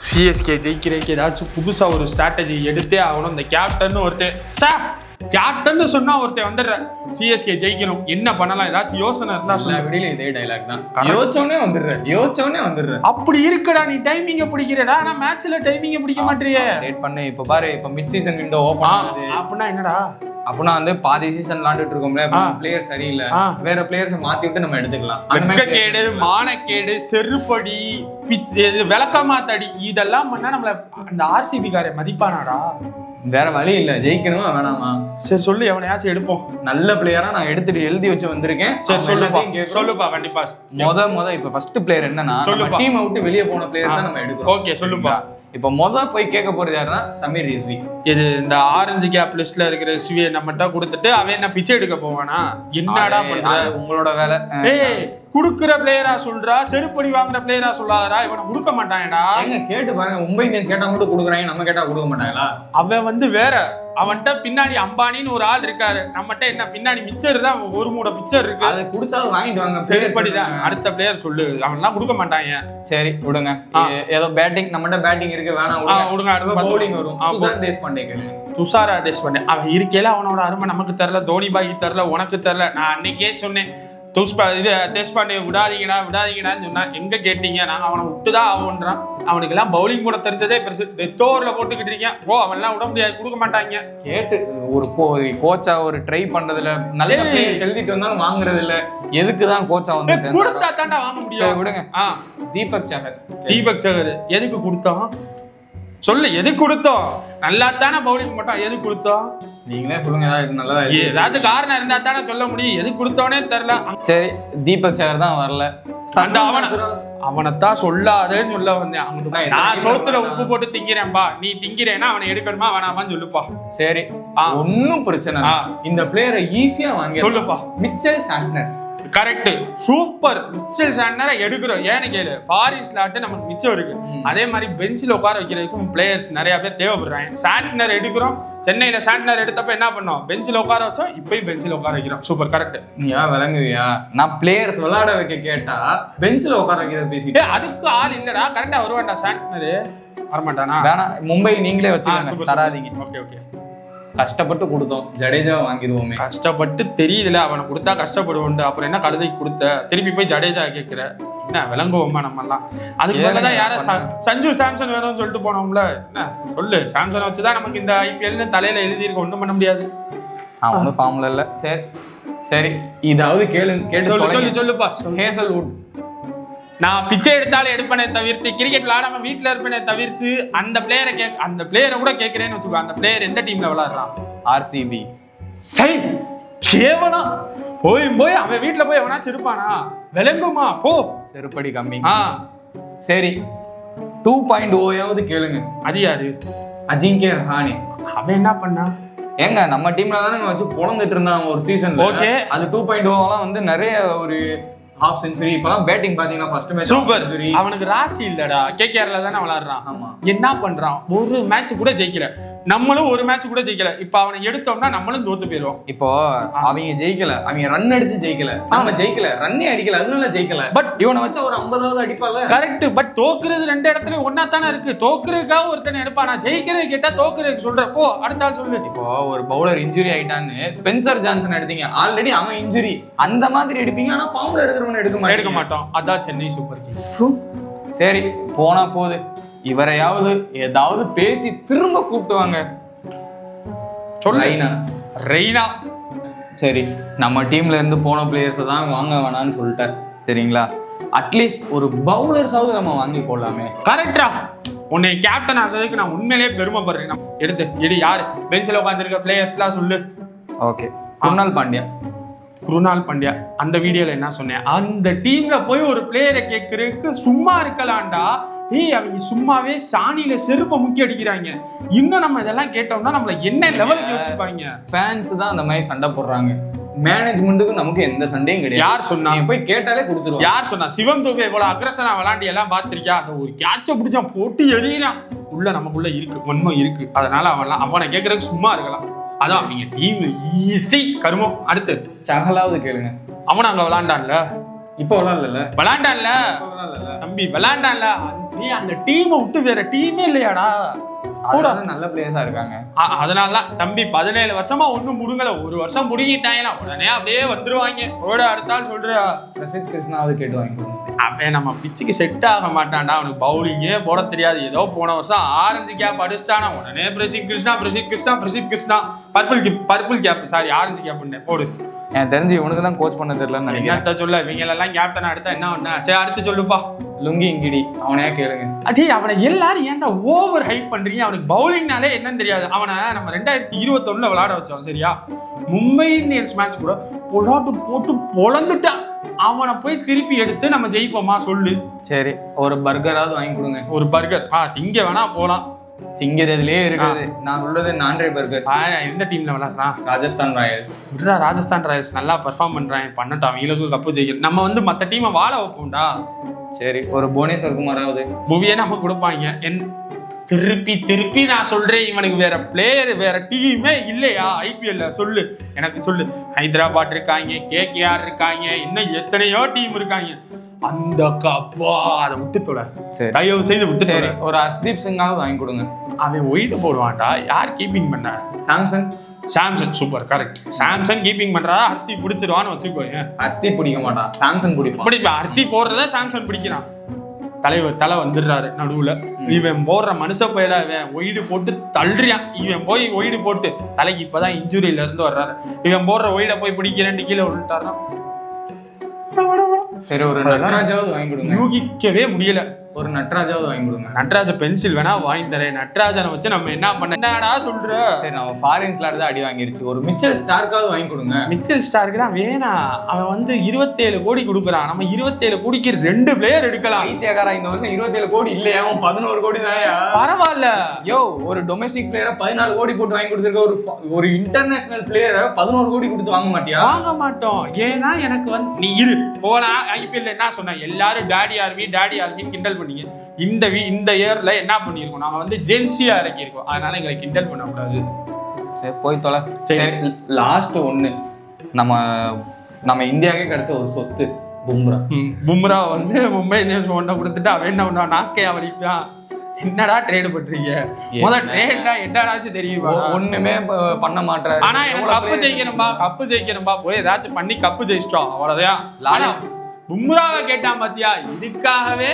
CSK ஜெயிக்கிறதுக்கு ஏதாச்சும் புதுசா ஒரு ஸ்ட்ராட்டஜி எடுத்தே ஆகணும். இந்த கேப்டன் ஒருத்தன் கேப்டன் சொன்னா ஒருத்தன் வந்துடுற சிஎஸ்கே ஜெயிக்கணும், என்ன பண்ணலாம், ஏதாச்சும் யோசனை இருந்தா சொல்ல. விடியல இதே டைலாக் தான், யோசிச்சோனே வந்துடுற. அப்படி இருக்குடா, நீ டைமிங்க பிடிக்கிறடா, ஆனா மேட்ச்ல டைமிங்க பிடிக்க மாட்டேறியே. டேட் பண்ணு. இப்ப பாரு, இப்ப மிட் சீசன் விண்டோ ஓபன் ஆகுது அப்படின்னா என்னடா, அப்படின்னா வந்து பாதி சீசன் விளாண்டுட்டு இருக்கோம்ல, பிளேயர் சரியில்லை, வேற பிளேயர்ஸ் மாத்தி விட்டு நம்ம எடுத்துக்கலாம். வெட்கக்கேடு, மானக்கேடு, செருப்படி, விளக்கமாத்தடி இதெல்லாம் பண்ணா நம்மள அந்த ஆர்சிபி காரை மதிப்பானாடா? வேற வழி இல்ல, ஜெயிக்கணுமா வேணாமா? சரி சொல்லு, எவனையாச்சும் எடுப்போம். நல்ல பிளேயரா நான் எடுத்துட்டு எழுதி வச்சு வந்திருக்கேன். சரி சொல்லுப்பா. கண்டிப்பா இப்ப ஃபர்ஸ்ட் பிளேயர் என்னன்னா, டீமை விட்டு வெளியே போன பிளேயர்ஸ் தான் நம்ம எடுக்கிறோம். ஓகே சொல்லுப்பா. இப்ப போய் கேட்க போறது யாருன்னா சமீர் ரிஸ்வி. இது இந்த ஆரஞ்சு கேப் லிஸ்ட்ல இருக்கிற ரிஸ்வியை நம்மகிட்ட கொடுத்துட்டு அவன் என்ன பிச்சை எடுக்க போவானா? என்னடா பண்ற? உங்களோட வேலை. குடுக்குற பிளேயரா சொல்றா, செருப்படி வாங்குற பிளேயரா சொல்லாதடா. இவனை கொடுக்க மாட்டாங்கடா. எங்க கேட்டு பாருங்க, மும்பை இந்தியன்ஸ் கேட்டா மட்டும் கொடுக்குறாங்க, நம்ம கேட்டா கொடுக்க மாட்டாங்களா? அவன் வந்து வேற, அவன்கிட்ட பின்னாடி அம்பானின்னு ஒரு ஆள் இருக்காரு, நம்மகிட்ட என்ன பின்னாடி மிச்சர் தான், ஒரு மூட பிக்சர் இருக்கு, அதை கொடுத்தா வாங்கிட்டு வாங்க. செருப்படிதான் அடுத்த பிளேயர் சொல்லு, அவன்லாம் கொடுக்க மாட்டாங்க. சரி விடுங்க, ஏதோ பேட்டிங் நம்மகிட்ட பேட்டிங் இருக்கு, வேணாம் விடுங்க. அடுத்த பவுலிங் வரும். துஷாரா தேஷ்பாண்டே அவன் இருக்கையில அவனோட அருமை நமக்கு தெரியல, தோனி பாய்க்கு தெரியல, உனக்கு தெரியல. நான் அன்னைக்கே சொன்னேன் தேஷ்பாண்டே விடாதீங்கடான்னு சொன்னா, எங்க கேட்டீங்க? நாங்க அவனை விட்டுதான் ஆகுன்றான். அவனுக்கு எல்லாம் பவுலிங் கூட தெரிஞ்சதே பெருசு. டெத் ஓவர்ல போட்டுக்கிட்டு இருக்கேன், அவன் எல்லாம் விட முடியாது, கொடுக்க மாட்டாங்க. கேட்டு ஒரு கோச்சா ஒரு ட்ரை பண்றதுல நல்ல பிளேயர்ஸ் எழுதிட்டு வந்தாலும் வாங்குறது இல்ல. எதுக்குதான் கோச்சா வந்து கொடுத்தா தாண்டா வாங்க முடியும். விடுங்க. தீபக் சஹர் எதுக்கு கொடுத்தோம் சொல்லு? எது கொடுத்தோம்? நல்லா தானே பவுலிங் போட்டோம், எது கொடுத்தோம்? நீங்களே சொல்லுங்க. நல்லதா ஏதாச்சும் காரணம் இருந்தா தானே சொல்ல முடியும். எது கொடுத்தோனே தெரியல. சரி, தீபக் சஹர் தான் வரல. அவனைத்தான் சொல்லாதேன்னு சொல்ல வந்தேன். நான் சோத்துல உப்பு போட்டு திங்கிறேன்பா, நீ திங்கிறேன்னா அவனை எடுக்கணுமா வேணாமான்னு சொல்லுப்பா. சரி, ஒன்னும் பிரச்சனை. இந்த பிளேயரை ஈஸியா வாங்கி சொல்லுப்பா. Mitchell Santner. Correct, super. Mitchell சாண்ட்னரை எடுக்கிறோம். ஏன்னு கேளு, ஃபாரின் ஸ்லாட் நமக்கு மிச்சம் இருக்கு. அதே மாதிரி பெஞ்சில் உட்கார வைக்கிறதுக்கும் பிளேயர்ஸ் நிறைய பேர் தேவைப்படுறாங்க. சாண்ட்னர் எடுக்கிறோம். சென்னையில சாண்ட்னர் எடுத்தப்ப என்ன பண்ணோம்? பெஞ்சில் உட்கார வச்சோம், இப்பயும் பெஞ்சில் உட்கார வைக்கிறோம். Super, correct. ஏன் விளங்குவியா? நான் பிளேயர்ஸ் விளையாட வைக்க கேட்டா பெஞ்சில் உட்கார வைக்கிறத பேசிட்டு அதுக்கு ஆள் இல்லடா. கரெக்டா வருவான்டா சாண்ட்னர். வரமாட்டானா? வேணா, மும்பை நீங்களே வச்சுக்கோங்க, தராதீங்க. Okay okay. கஷ்டப்பட்டு கொடுத்தோம், ஜடேஜா வாங்கிடுவோமே. கஷ்டப்பட்டு தெரியல, அவனை கொடுத்தா கஷ்டப்படுவோம். அப்புறம் என்ன கழுதைக்கு கொடுத்த, திருப்பி போய் ஜடேஜா கேட்கிற, என்ன விளங்குவோமா நம்ம எல்லாம்? அதுக்கு மேலதான் யார சஞ்சு சாம்சன் வேணும்னு சொல்லிட்டு போனோம்ல. என்ன சொல்லு, சாம்சனை வச்சுதான் நமக்கு இந்த ஐபிஎல்னு தலையில எழுதியிருக்க, ஒன்றும் பண்ண முடியாது. ஒன்றும் ஃபார்ம்ல இல்ல. சரி சரி, இதாவது கேட்டு சொல்லுப்பா. ஹேசல்வுட். நான் பிச்சை எடுத்தாலும் எடுப்பனே தவிர்த்து, கிரிக்கெட் விளையாடாம வீட்டுல இருப்பேனே தவிர்த்து, அந்த பிளேயரை கூட கேட்கிறேன்னு வச்சுக்கோ. அந்த பிளேயர் எந்த டீம்ல விளையாடுறான்? ஆர்சிபி. சரி, கேவனா போய் அவன் வீட்டுல போய் எவனாச்சும் இருப்பானா? விளங்குமா? போ, செருப்படி கம்மி. சரி, 2.0 கேளுங்க. அது யாரு? அஜிங்கே ரஹானே. அவன் என்ன பண்ணா? ஏங்க நம்ம டீம்ல தானே வச்சு பொழந்துட்டு இருந்தான் ஒரு சீசன்ல. ஓகே, அது 2.0 வந்து நிறைய ஒரு ஹாஃப் செஞ்சுரி. இப்பலாம் பேட்டிங் பாத்தீங்கன்னா ஃபர்ஸ்ட் மேட்ச் சூப்பர். அவனுக்கு ராசி இல்லடா. கேகேஆர்ல தானே விளையாடுறான். ஆமா. என்ன பண்றான்? ஒரு மேட்ச் கூட ஜெயிக்கல. நம்மளும் ஒரு மேட்ச் கூட ஜெயிக்கல. இப்ப அவனை எடுத்தோம்னா நம்மளும் தோத்து போயிடுவோம். இப்போ அவங்க ஜெயிக்கல, அவங்க ரன் அடிச்சு ஜெயிக்கல, நம்ம ஜெயிக்கல, ரன்னே அடிக்கல, அதனால ஜெயிக்கல. பட் இவனை வச்சா ஒரு 50வது அடிப்பால. கரெக்ட். பட் தோக்குறது ரெண்டு இடத்துல ஒன்னா தானே இருக்கு. தோக்குறதுக்காக ஒருத்தனை எடுப்பானா? ஜெயிக்கிறது கேட்டா தோக்குறதுக்கு சொல்றப்போ அடுத்த ஆள் சொல்லு. இப்போ ஒரு பவுலர் இன்ஜுரி ஆயிட்டான்னு ஸ்பென்சர் ஜான்சன் எடுத்தீங்க, ஆல்ரெடி அவன் இன்ஜுரி. அந்த மாதிரி எடுப்பீங்க, ஆனா ஃபார்ம்ல இருக்கிறவனை எடுக்க மாட்டோம். அதான் சென்னை சூப்பர் கிங்ஸ். சரி, போனா போகுது. இவரையாவது ஏதாவது பேசி திரும்ப கூப்பிட்டுவாங்க. ரெய்னா. சரி, நம்ம டீம்ல இருந்து போன பிளேயர்ஸ் தான் வாங்க வேணான்னு சொல்லிட்டேன். சரிங்களா, அட்லீஸ்ட் ஒரு பவுலர்ஸாவது நம்ம வாங்கி போடலாமே. கரெக்டா? உன்னை கேப்டன் ஆகிறதுக்கு நான் உண்மையிலேயே பெருமைப்படுறேன். எடு யாரு பெஞ்சில் உட்காந்துருக்க பிளேயர்ஸ்லாம் சொல்லு. ஓகே, குருணால் பாண்டியா. அந்த வீடியோல என்ன சொன்னேன்? அந்த டீம்ல போய் ஒரு பிளேயரை கேட்கறதுக்கு சும்மா இருக்கலாம்டா. அவங்க சும்மாவே சாணியில செருப்பை முக்கி அடிக்கிறாங்க. இன்னும் நம்ம இதெல்லாம் கேட்டோம்னா நம்மள என்ன லெவலுக்கு யோசிப்பாங்க. ஃபேன்ஸ் தான் அந்த மாதிரி சண்டை போடுறாங்க. மேனேஜ்மெண்ட்டுக்கு நமக்கு எந்த சண்டையும் கிடையாது. யார் சொன்னா? போய் கேட்டாலே கொடுத்துருவோம். யார் சொன்னா? சிவம் தூபே போல அக்ரஸனா விளையாண்டி எல்லாம் பாத்திருக்கியா? அந்த ஒரு கேட்ச பிடிச்சா போட்டு எறியறான். உள்ள நமக்குள்ள இருக்கு, உண்மை இருக்கு. அதனால அவனை கேட்கறதுக்கு சும்மா இருக்கலாம். அதான் நீங்க டீம் ஈஸி கருமம். அடுத்து சகலாவது கேளுங்க. அவன் அங்க விளையாண்டான்ல, இப்ப விளையாடல. தம்பி விளையாண்டான்ல, நீ அந்த டீமை விட்டு வேற டீமே இல்லையாடா? கூட நல்ல பிளேயர்ஸா இருக்காங்க. அதனால தம்பி 17 வருஷமா ஒண்ணும் முடுங்கல, ஒரு வருஷம் முடுங்கிட்டாங்கன்னா உடனே அப்படியே வந்துருவாங்க. ஓட அடுத்தால் சொல்ற பிரசித் கிருஷ்ணாவது கேட்டு வாங்கிக்கணும். அவன் நம்ம பிச்சுக்கு செட் ஆக மாட்டான்டா, அவனுக்கு பவுலிங்கே போட தெரியாது. ஏதோ போன வருஷம் ஆரஞ்சு கேப் அடிச்சிட்டானா உடனே Prasidh Krishna purple cap sorry orange cap போடு. எனக்கு தெரிஞ்சு இவனுக்கு தான் கோச் பண்ண தெரியலன்னு நினைக்கிறேன். சொல்ல இவங்க எல்லாம் கேப்டன் அடுத்தா என்ன ஒண்ணு? சரி அடுத்து சொல்லுப்பா. லுங்கி இங்கிடி அவனையா கேளுங்க. அதே அவனை எல்லாரும் ஏன்டா ஓவர் ஹைப் பண்றீங்க? அவனுக்கு பவுலிங்னாலே என்னன்னு தெரியாது. அவனை நம்ம 2021 விளையாட வச்சோம் சரியா, மும்பை இந்தியன்ஸ் மேட்ச் கூட போட்டு பொழந்துட்டான். அவனை போய் திருப்பி எடுத்து நம்ம ஜெயிப்போமா சொல்லு? சரி ஒரு பர்கராவது வாங்கி கொடுங்க. ஒரு பர்கர் திங்க வேணா போலாம், திங்கிறதுலயே இருக்குது. நான் சொல்றது நான்ரே பர்கர். எந்த டீம்ல விளையாடுறான்? ராஜஸ்தான் ராயல்ஸ். ராஜஸ்தான் ராயல்ஸ் நல்லா பெர்ஃபார்ம் பண்றான், பண்ணட்டும், அவங்களுக்கு கப்பு ஜெயிக்கணும். நம்ம வந்து மத்த டீமை வாழ வைப்போம்டா. சரி ஒரு புவனேஸ்வர் குமாராவது மூவியே நம்ம கொடுப்பாங்க. திருப்பி நான் சொல்றேன், இவனுக்கு வேற பிளேயர் வேற டீமே இல்லையா ஐபிஎல்ல? சொல்லு எனக்கு சொல்லு. ஹைதராபாத் இருக்காங்க, KKR இருக்காங்க, இன்னும் எத்தனையோ டீம் இருக்காங்க. அந்த கப்பா அதை விட்டு தொலை, தயவு செய்து விட்டு தொலை. ஒரு ஹர்ஷ்தீப் சிங்காவது வாங்கி கொடுங்க. அவன் ஒயிட் போடுவான்டா. யார் கீப்பிங் பண்ண? Samson super correct. Samson keeping பண்றா, ஹர்ஷ்தீப் பிடிச்சிருவான்னு வச்சுக்கோங்க. ஹர்ஷ்தீப் பிடிக்க மாட்டான், சாம்சன் பிடிப்பான். ஹர்ஷ்தீப் போடுறத சாம்சன் பிடிக்கிறான். தலை வந்துடுறாரு நடுவுல. இவன் போடுற மனுஷ பயில இவன் ஒயிடு போட்டு தள்ளுறியான். இவன் போய் ஒயிடு போட்டு தலைக்கு இப்பதான் இன்ஜுரியில இருந்து வர்றாரு. இவன் போடுற ஒயிட போய் பிடிக்கிறேன் கீழே விழுட்டாருன்னா சரி ஒரு நட்ராஜாவது வாங்கி கொடுங்க. யூகிக்கவே முடியல. ஒரு நட்ராஜாவது வாங்கி கொடுங்க. நட்ராஜ பென்சில் வேணா வாங்கி தரேன். நட்ராஜனை வச்சு நம்ம என்ன பண்ண? என்னடா சொல்ற? சரி நம்ம ஃபாரின்ஸ்ல தான் அடி வாங்கிருச்சு. ஒரு மிச்சல் ஸ்டார்க்காவது வாங்கி கொடுங்க. மிச்சல் ஸ்டார்க்கு தான் வேணாம். அவன் வந்து 27 கோடி கொடுக்குறான். நம்ம 27 கோடிக்கு 2 பிளேயர் எடுக்கலாம். ஐத்தியாகாரா இந்த வருஷம் 27 கோடி இல்லையா, 11 கோடி தான். பரவாயில்ல யோ, ஒரு டொமஸ்டிக் பிளேயரை 14 கோடி போட்டு வாங்கி கொடுத்துருக்க. ஒரு இன்டர்நேஷனல் பிளேயரை 11 கோடி கொடுத்து வாங்க மாட்டியா? வாங்க மாட்டோம். ஏன்னா எனக்கு வந்து நீ இரு போனா ஐபிஎல் என்ன சொன்ன, எல்லாரும் டாடி ஆர்மின்னு கிண்டல் பண்ணீங்க. இந்த இயர்ல என்ன பண்ணிருக்கோம், நாங்க வந்து ஜென்சியா இறக்கி இருக்கோம். அதனால எங்களை கிண்டல் பண்ண கூடாது. சரி போய் தொலை. சரி லாஸ்ட் ஒண்ணு, நம்ம இந்தியாவுக்கே கிடைச்ச ஒரு சொத்து பும்ரா வந்து மும்பை இந்தியன்ஸ் ஒன்றை கொடுத்துட்டு அவன் என்ன பண்ணுவான், நாக்கையா வலிப்பான். என்னடா ட்ரேடு பண்றீங்க? முதல் ட்ரேட்னா என்னடாச்சும் தெரியுமா? ஒண்ணுமே பண்ண மாட்டாரு. ஆனா எனக்கு கப்பு ஜெயிக்கணும்பா போய் ஏதாச்சும் பண்ணி கப்பு ஜெயிச்சிட்டோம், அவ்வளவுதான். பும்ராவை கேட்டான் பாத்தியா, இதுக்காகவே